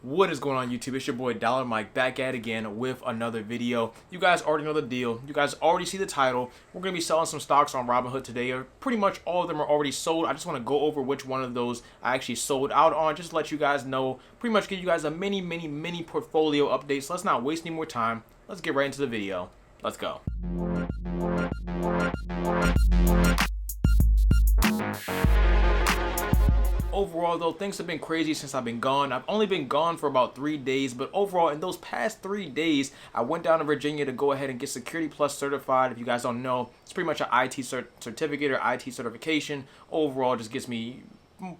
What is going on YouTube? It's your boy Dollar Mike back at it again with another video. You guys already know the deal. You guys already see the title. We're going to be selling some stocks on Robinhood today. Pretty much all of them are already sold. I just want to go over which one of those I actually sold out on. Just to let you guys know. Pretty much give you guys a mini portfolio update. So let's not waste any more time. Let's get right into the video. Let's go. Overall though, things have been crazy since I've been gone. I've only been gone for about 3 days, but overall in those past 3 days, I went down to Virginia to go ahead and get Security Plus certified. If you guys don't know, it's pretty much an IT certificate or IT certification. Overall, just gets me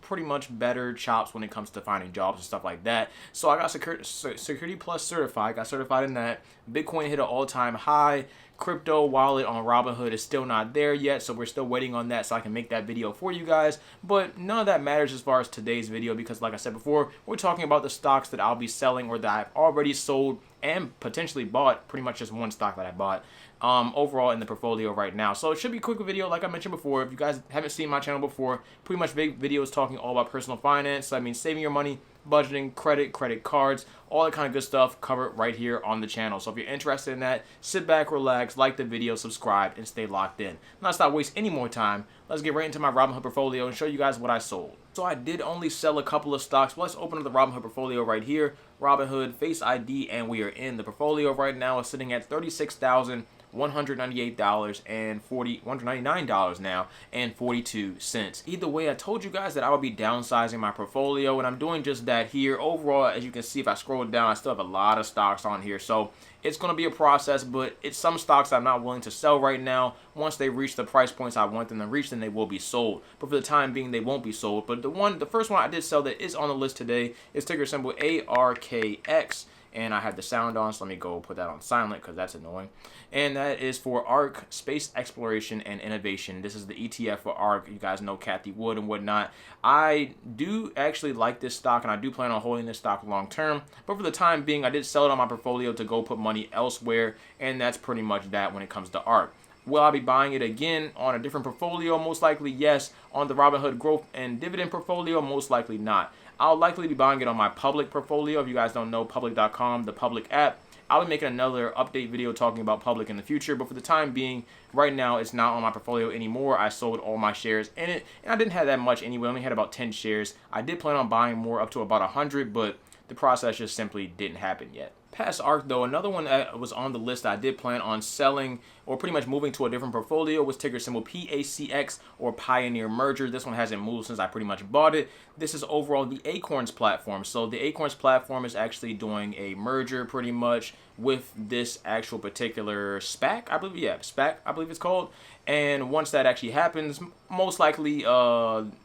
pretty much better chops when it comes to finding jobs and stuff like that. So I got Security Plus certified, got certified in that. Bitcoin hit an all-time high. Crypto wallet on Robinhood is still not there yet, so we're still waiting on that so I can make that video for you guys. But none of that matters as far as today's video because like I said before, we're talking about the stocks that I'll be selling or that I've already sold and potentially bought. Pretty much just one stock that I bought overall in the portfolio right now. So it should be a quick video like I mentioned before. If you guys haven't seen my channel before, pretty much big videos talking all about personal finance. So I mean saving your money, budgeting, credit cards, all that kind of good stuff covered right here on the channel. So if you're interested in that, sit back, relax, like the video, subscribe, and stay locked in. Let's not waste any more time. Let's get right into my Robinhood portfolio and show you guys what I sold. So I did only sell a couple of stocks. Let's open up the Robinhood portfolio right here. Robinhood, Face ID, and we are in the portfolio right now. It's sitting at $199 now and 42 cents. Either way, I told you guys that I would be downsizing my portfolio, and I'm doing just that here. Overall, as you can see, if I scroll down, I still have a lot of stocks on here, so it's going to be a process, but it's some stocks I'm not willing to sell right now. Once they reach the price points I want them to reach, then they will be sold. But for the time being, they won't be sold. But the first one I did sell that is on the list today is ticker symbol ARKX. And I had the sound on, so let me go put that on silent because that's annoying. And that is for ARK, Space Exploration and Innovation. This is the ETF for ARK. You guys know Kathy Wood and whatnot. I do actually like this stock, and I do plan on holding this stock long term. But for the time being, I did sell it on my portfolio to go put money elsewhere, and that's pretty much that when it comes to ARK. Will I be buying it again on a different portfolio? Most likely yes. On the Robinhood Growth and Dividend portfolio, most likely not. I'll likely be buying it on my public portfolio. If you guys don't know public.com, the public app, I'll be making another update video talking about public in the future. But for the time being, right now, it's not on my portfolio anymore. I sold all my shares in it, and I didn't have that much anyway. I only had about 10 shares. I did plan on buying more, up to about 100, but the process just simply didn't happen yet. Past ARK though, another one that was on the list I did plan on selling or pretty much moving to a different portfolio was ticker symbol PACX or Pioneer Merger. This one hasn't moved since I pretty much bought it. This is overall the Acorns platform. So the Acorns platform is actually doing a merger pretty much with this actual particular SPAC, I believe. Yeah, SPAC, I believe it's called. And once that actually happens, most likely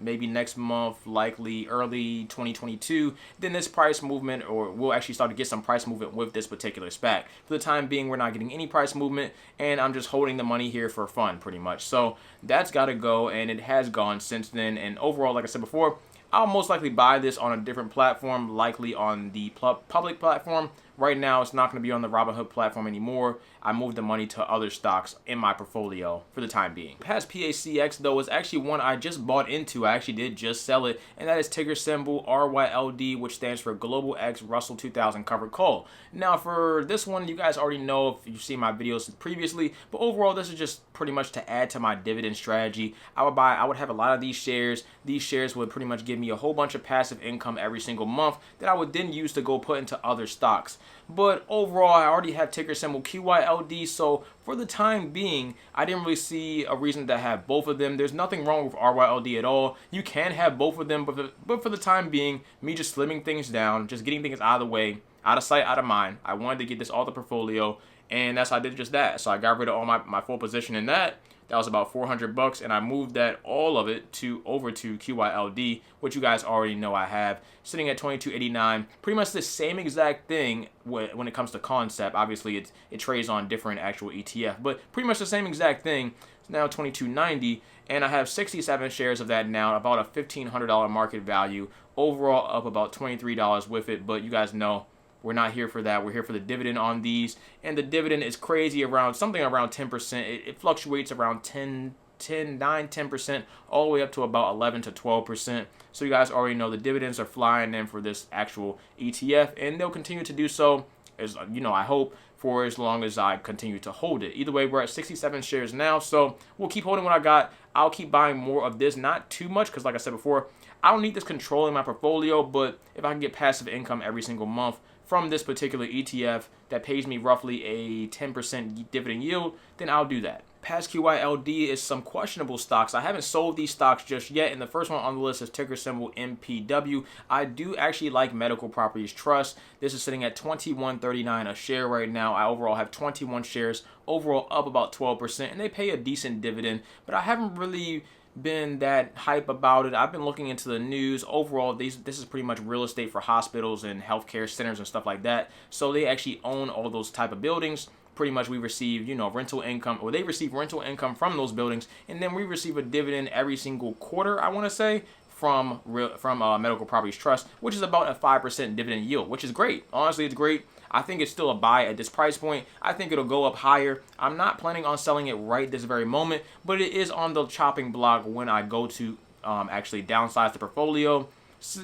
maybe next month, likely early 2022, then this price movement, or we'll actually start to get some price movement with this particular SPAC. For the time being, we're not getting any price movement, and I'm just holding the money here for fun pretty much. So that's got to go, and it has gone since then. And overall, like I said before, I'll most likely buy this on a different platform, likely on the public platform. Right now, it's not going to be on the Robinhood platform anymore. I moved the money to other stocks in my portfolio for the time being. Past PACX, though, is actually one I just bought into. I actually did just sell it, and that is ticker symbol RYLD, which stands for Global X Russell 2000 Covered Call. Now, for this one, you guys already know if you've seen my videos previously, but overall, this is just pretty much to add to my dividend strategy. I would have a lot of these shares. These shares would pretty much give me a whole bunch of passive income every single month that I would then use to go put into other stocks. But overall, I already have ticker symbol QYLD, so for the time being, I didn't really see a reason to have both of them. There's nothing wrong with RYLD at all. You can have both of them, but for the time being, me just slimming things down, just getting things out of the way, out of sight, out of mind. I wanted to get this off the portfolio, and I did just that. So I got rid of all my full position in that. That was about $400, and I moved that all of it over to QYLD, which you guys already know I have, sitting at $22.89. Pretty much the same exact thing when it comes to concept. Obviously, it trades on different actual ETF, but pretty much the same exact thing. It's now $22.90, and I have 67 shares of that now, about a $1,500 market value. Overall, up about $23 with it, but you guys know we're not here for that. We're here for the dividend on these. And the dividend is crazy, something around 10%. It fluctuates around 10 10%, all the way up to about 11 to 12%. So you guys already know the dividends are flying in for this actual ETF, and they'll continue to do so, as you know, I hope, for as long as I continue to hold it. Either way, we're at 67 shares now, so we'll keep holding what I got. I'll keep buying more of this, not too much, because like I said before, I don't need this controlling my portfolio, but if I can get passive income every single month from this particular ETF that pays me roughly a 10% dividend yield, then I'll do that. Past QYLD is some questionable stocks. I haven't sold these stocks just yet, and the first one on the list is ticker symbol MPW. I do actually like Medical Properties Trust. This is sitting at $21.39 a share right now. I overall have 21 shares, overall up about 12%, and they pay a decent dividend, but I haven't really been that hype about it. I've been looking into the news. Overall, this is pretty much real estate for hospitals and healthcare centers and stuff like that. So they actually own all those type of buildings. Pretty much we receive, rental income, or they receive rental income from those buildings, and then we receive a dividend every single quarter, I want to say, from Medical Properties Trust, which is about a 5% dividend yield, which is great. Honestly, it's great. I think it's still a buy at this price point. I think it'll go up higher. I'm not planning on selling it right this very moment, but it is on the chopping block when I go to actually downsize the portfolio,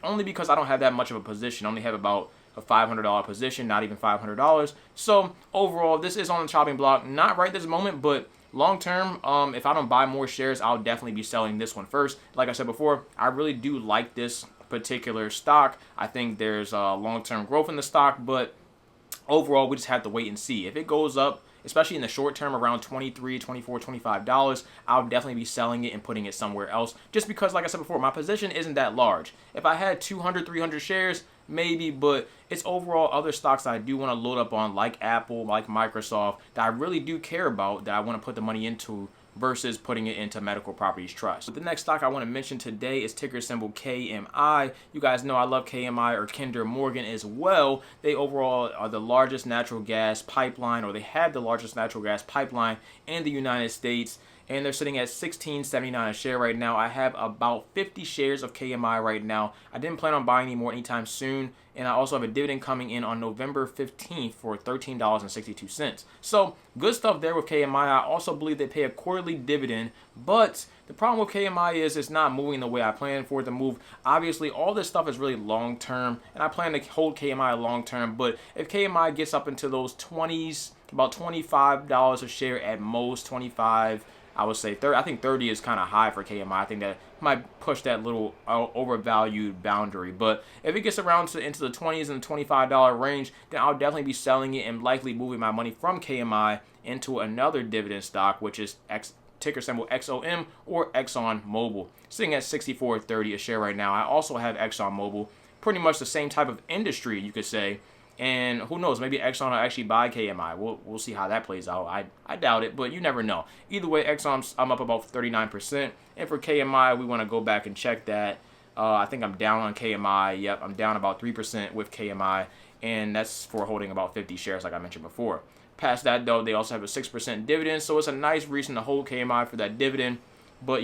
only because I don't have that much of a position. I only have about a $500 position, not even $500. So overall, this is on the chopping block. Not right this moment, but long term, if I don't buy more shares, I'll definitely be selling this one first. Like I said before, I really do like this particular stock. I think there's long-term growth in the stock, but overall, we just have to wait and see. If it goes up, especially in the short term, around $23, $24, $25, I'll definitely be selling it and putting it somewhere else. Just because, like I said before, my position isn't that large. If I had 200, 300 shares, maybe, but it's overall other stocks that I do want to load up on, like Apple, like Microsoft, that I really do care about, that I want to put the money into versus putting it into Medical Properties Trust. The next stock I want to mention today is ticker symbol KMI. You guys know I love KMI, or Kinder Morgan, as well. They overall are the largest natural gas pipeline, or they have the largest natural gas pipeline in the United States, and they're sitting at $16.79 a share right now. I have about 50 shares of KMI right now. I didn't plan on buying any more anytime soon, and I also have a dividend coming in on November 15th for $13.62. So good stuff there with KMI. I also believe they pay a quarterly dividend, but the problem with KMI is it's not moving the way I planned for it to move. Obviously, all this stuff is really long term, and I plan to hold KMI long term, but if KMI gets up into those 20s, about $25 a share at most, 25, I would say 30. I think 30 is kind of high for KMI. I think that might push that little overvalued boundary. But if it gets around into the 20s and $25 range, then I'll definitely be selling it and likely moving my money from KMI into another dividend stock, which is ticker symbol XOM, or Exxon Mobil, sitting at $64.30 a share right now. I also have Exxon Mobil, pretty much the same type of industry, you could say. And who knows, maybe Exxon will actually buy KMI. We'll see how that plays out. I doubt it, but you never know. Either way, Exxon, I'm up about 39%. And for KMI, we want to go back and check that. I think I'm down on KMI. Yep, I'm down about 3% with KMI. And that's for holding about 50 shares, like I mentioned before. Past that, though, they also have a 6% dividend. So it's a nice reason to hold KMI for that dividend. But,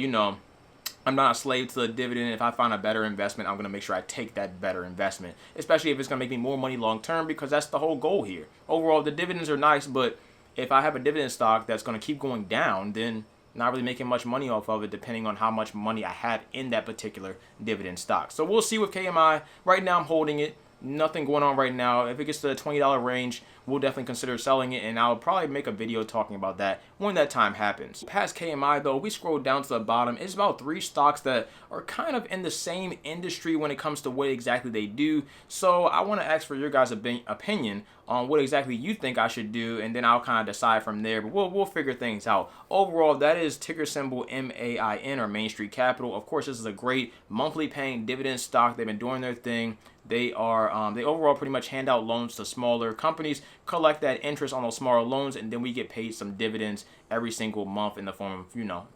I'm not a slave to the dividend. If I find a better investment, I'm going to make sure I take that better investment, especially if it's going to make me more money long term, because that's the whole goal here. Overall, the dividends are nice, but if I have a dividend stock that's going to keep going down, then not really making much money off of it, depending on how much money I have in that particular dividend stock. So we'll see with KMI. Right now, I'm holding it. Nothing going on right now. If it gets to the $20 range, we'll definitely consider selling it, and I'll probably make a video talking about that when that time happens. Past KMI, though, we scroll down to the bottom. It's about 3 stocks that are kind of in the same industry when it comes to what exactly they do. So I want to ask for your guys' opinion on what exactly you think I should do, and then I'll kind of decide from there. But we'll figure things out. Overall, that is ticker symbol MAIN, or Main Street Capital. Of course, this is a great monthly paying dividend stock. They've been doing their thing. They overall pretty much hand out loans to smaller companies, collect that interest on those smaller loans, and then we get paid some dividends every single month in the form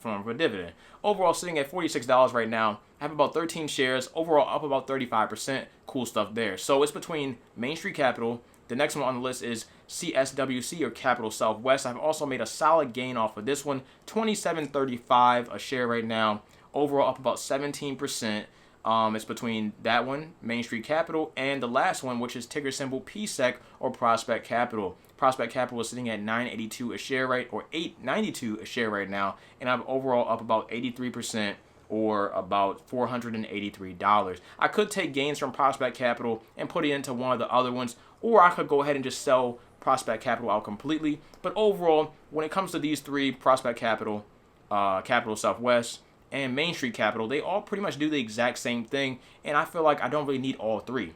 of a dividend. Overall, sitting at $46 right now. I have about 13 shares. Overall, up about 35%. Cool stuff there. So it's between Main Street Capital. The next one on the list is CSWC, or Capital Southwest. I've also made a solid gain off of this one. $27.35 a share right now. Overall, up about 17%. It's between that one, Main Street Capital, and the last one, which is ticker symbol PSEC or Prospect Capital. Prospect Capital is sitting at $9.82 a share or $8.92 a share right now, and I'm overall up about 83%, or about $483. I could take gains from Prospect Capital and put it into one of the other ones, or I could go ahead and just sell Prospect Capital out completely. But overall, when it comes to these three, Prospect Capital, Capital Southwest, and Main Street Capital, they all pretty much do the exact same thing, and I feel like I don't really need all three.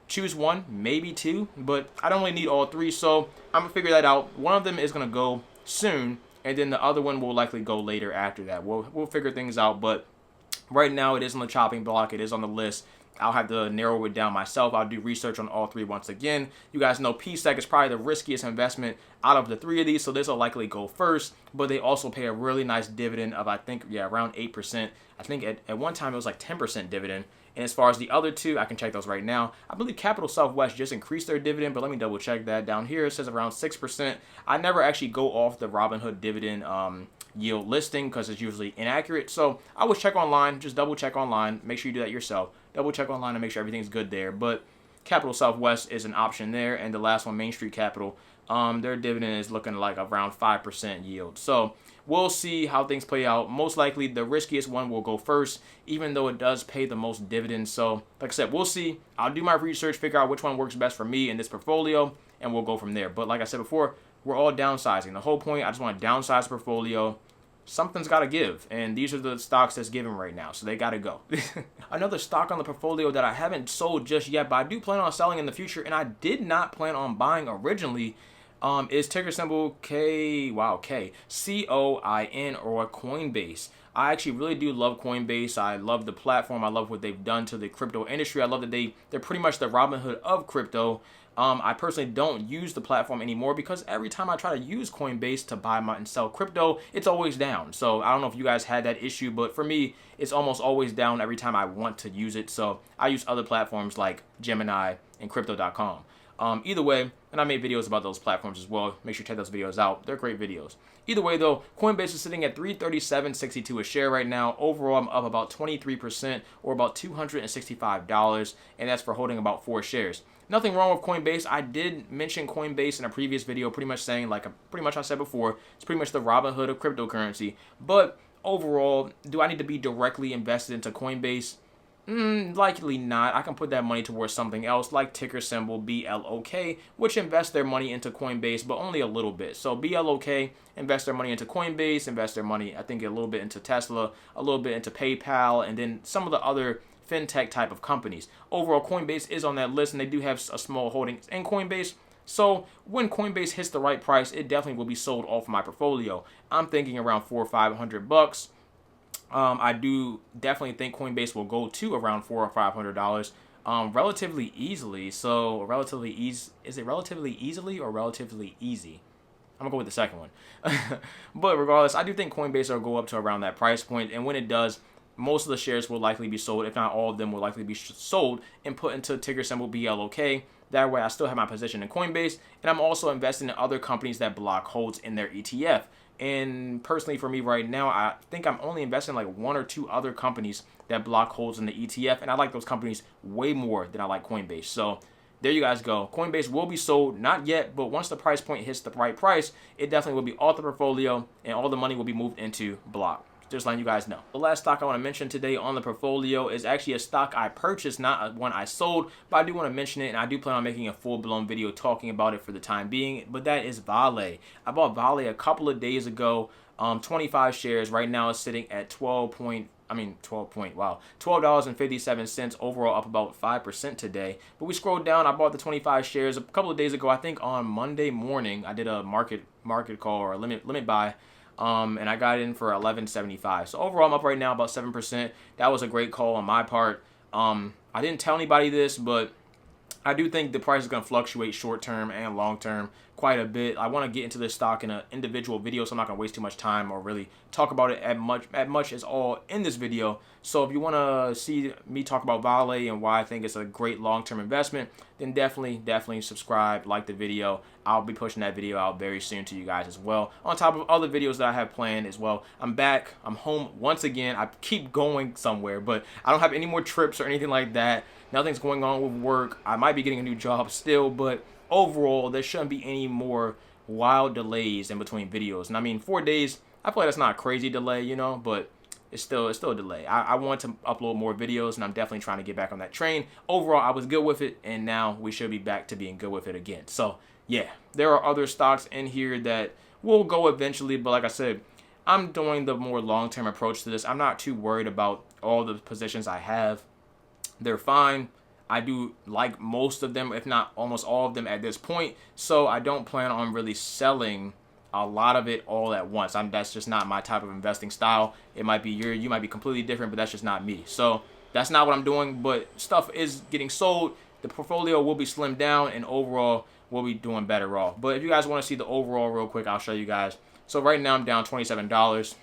Choose one, maybe two, but I don't really need all three, so I'm going to figure that out. One of them is going to go soon, and then the other one will likely go later after that. We'll figure things out, but right now it is on the chopping block. It is on the list. I'll have to narrow it down myself. I'll do research on all three once again. You guys know PSEC is probably the riskiest investment out of the three of these, so this will likely go first. But they also pay a really nice dividend of, I think, around 8%. I think at one time it was like 10% dividend. And as far as the other two, I can check those right now. I believe Capital Southwest just increased their dividend, but let me double check that. Down here it says around 6%. I never actually go off the Robinhood dividend yield listing because it's usually inaccurate. So I always check online, just double check online. Make sure you do that yourself. Double check online and make sure everything's good there. But Capital Southwest is an option there. And the last one, Main Street Capital, their dividend is looking like around 5% yield. So we'll see how things play out. Most likely the riskiest one will go first, even though it does pay the most dividends. So like I said, we'll see. I'll do my research, figure out which one works best for me in this portfolio, and we'll go from there. But like I said before, we're all downsizing. The whole point, I just want to downsize the portfolio. Something's got to give, and these are the stocks that's giving right now, so they got to go. Another stock on the portfolio that I haven't sold just yet, but I do plan on selling in the future, and I did not plan on buying originally, is ticker symbol K, C-O-I-N, or Coinbase. I actually really do love Coinbase. I love the platform. I love what they've done to the crypto industry. I love that they're pretty much the Robinhood of crypto. I personally don't use the platform anymore because every time I try to use Coinbase to buy and sell crypto, it's always down. So I don't know if you guys had that issue, but for me, it's almost always down every time I want to use it. So I use other platforms like Gemini and Crypto.com. Either way, and I made videos about those platforms as well. Make sure you check those videos out. They're great videos. Either way, though, Coinbase is sitting at $337.62 a share right now. Overall, I'm up about 23%, or about $265, and that's for holding about 4 shares. Nothing wrong with Coinbase. I did mention Coinbase in a previous video, pretty much saying, like pretty much I said before, it's pretty much the Robinhood of cryptocurrency. But overall, do I need to be directly invested into Coinbase? Likely not. I can put that money towards something else like ticker symbol BLOK, which invests their money into Coinbase, but only a little bit. So BLOK invest their money into Coinbase, invest their money, I think, a little bit into Tesla, a little bit into PayPal, and then some of the other fintech type of companies. Overall, Coinbase is on that list, and they do have a small holdings in Coinbase. So when Coinbase hits the right price, it definitely will be sold off my portfolio. I'm thinking around $400 or $500. I do definitely think Coinbase will go to around $400 or $500 relatively easily. So relatively easy, is it relatively easily or relatively easy? I'm gonna go with the second one. But regardless, I do think Coinbase will go up to around that price point, and when it does, most of the shares will likely be sold, if not all of them will likely be sold and put into ticker symbol BLOK. That way I still have my position in Coinbase, and I'm also investing in other companies that block holds in their ETF. And personally for me right now, I think I'm only investing in like 1 or 2 other companies that block holds in the ETF, and I like those companies way more than I like Coinbase. So there you guys go. Coinbase will be sold, not yet, but once the price point hits the right price, it definitely will be off the portfolio, and all the money will be moved into block. Just letting you guys know. The last stock I want to mention today on the portfolio is actually a stock I purchased, not one I sold, but I do want to mention it, and I do plan on making a full-blown video talking about it for the time being, but that is Vale. I bought Vale a couple of days ago, 25 shares. Right now it's sitting at $12.57, overall up about 5% today. But we scrolled down, I bought the 25 shares a couple of days ago. I think on Monday morning, I did a market call or a limit buy. And I got in for $11.75. So overall, I'm up right now about 7%. That was a great call on my part. I didn't tell anybody this, but I do think the price is going to fluctuate short term and long term quite a bit. I want to get into this stock in an individual video, so I'm not going to waste too much time or really talk about it at much as all in this video. So if you want to see me talk about Vale and why I think it's a great long-term investment, then definitely subscribe, like the video. I'll be pushing that video out very soon to you guys as well, on top of other videos that I have planned as well. I'm back. I'm home once again. I keep going somewhere, but I don't have any more trips or anything like that. Nothing's going on with work. I might be getting a new job still, but overall, there shouldn't be any more wild delays in between videos. And I mean, 4 days, I feel like that's not a crazy delay, you know, but it's still a delay. I want to upload more videos, and I'm definitely trying to get back on that train. Overall, I was good with it, and now we should be back to being good with it again. So, yeah, there are other stocks in here that will go eventually, but like I said, I'm doing the more long-term approach to this. I'm not too worried about all the positions I have. They're fine. I do like most of them, if not almost all of them at this point. So I don't plan on really selling a lot of it all at once. That's just not my type of investing style. It might be you might be completely different, but that's just not me. So that's not what I'm doing. But stuff is getting sold. The portfolio will be slimmed down, and overall we'll be doing better off. But if you guys want to see the overall real quick, I'll show you guys. So right now I'm down $27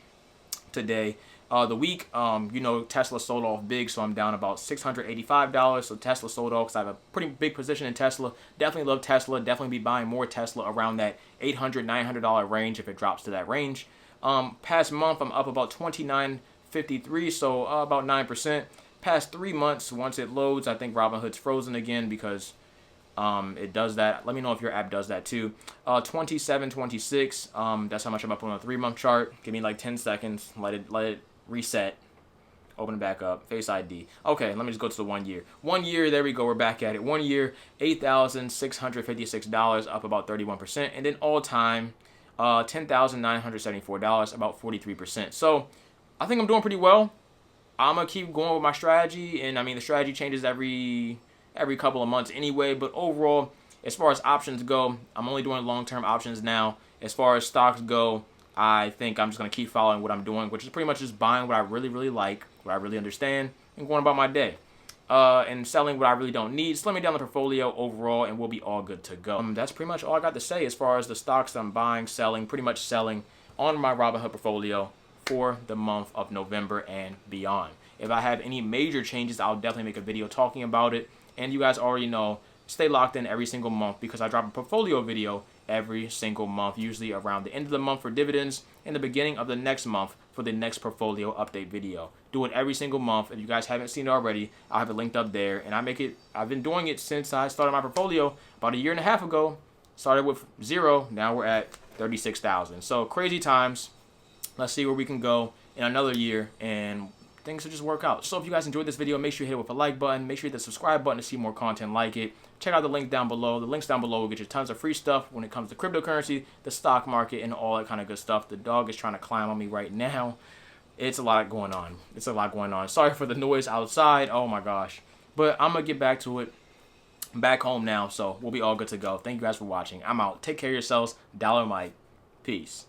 today. The week, you know, Tesla sold off big, so I'm down about $685. So Tesla sold off because I have a pretty big position in Tesla. Definitely love Tesla. Definitely be buying more Tesla around that $800, $900 range if it drops to that range. Past month, I'm up about $29.53, so about 9%. Past 3 months, once it loads, I think Robinhood's frozen again because it does that. Let me know if your app does that too. 27.26. That's how much I'm up on a 3-month chart. Give me like 10 seconds. Let it reset. Open it back up. Face ID. Okay, let me just go to the 1 year. 1 year, there we go. We're back at it. 1 year, $8,656, up about 31%. And then all time, $10,974, about 43%. So I think I'm doing pretty well. I'm going to keep going with my strategy. And I mean, the strategy changes every couple of months anyway. But overall, as far as options go, I'm only doing long-term options now. As far as stocks go, I think I'm just going to keep following what I'm doing, which is pretty much just buying what I really, really like, what I really understand, and going about my day. And selling what I really don't need, slimming down the portfolio overall, and we'll be all good to go. That's pretty much all I got to say as far as the stocks that I'm buying, selling, pretty much selling on my Robinhood portfolio for the month of November and beyond. If I have any major changes, I'll definitely make a video talking about it. And you guys already know, stay locked in every single month because I drop a portfolio video every single month, usually around the end of the month for dividends and the beginning of the next month for the next portfolio update video. Do it every single month. If you guys haven't seen it already, I'll have it linked up there. And I've been doing it since I started my portfolio about 1.5 years ago. Started with 0, now we're at 36,000. So crazy times. Let's see where we can go in another year, and things will just work out. So if you guys enjoyed this video, make sure you hit it with a like button. Make sure you hit the subscribe button to see more content like it. Check out the link down below. The links down below will get you tons of free stuff when it comes to cryptocurrency, the stock market, and all that kind of good stuff. The dog is trying to climb on me right now. It's a lot going on. Sorry for the noise outside. Oh my gosh. But I'm going to get back to it. I'm back home now, so we'll be all good to go. Thank you guys for watching. I'm out. Take care of yourselves. Dollar Mike. Peace.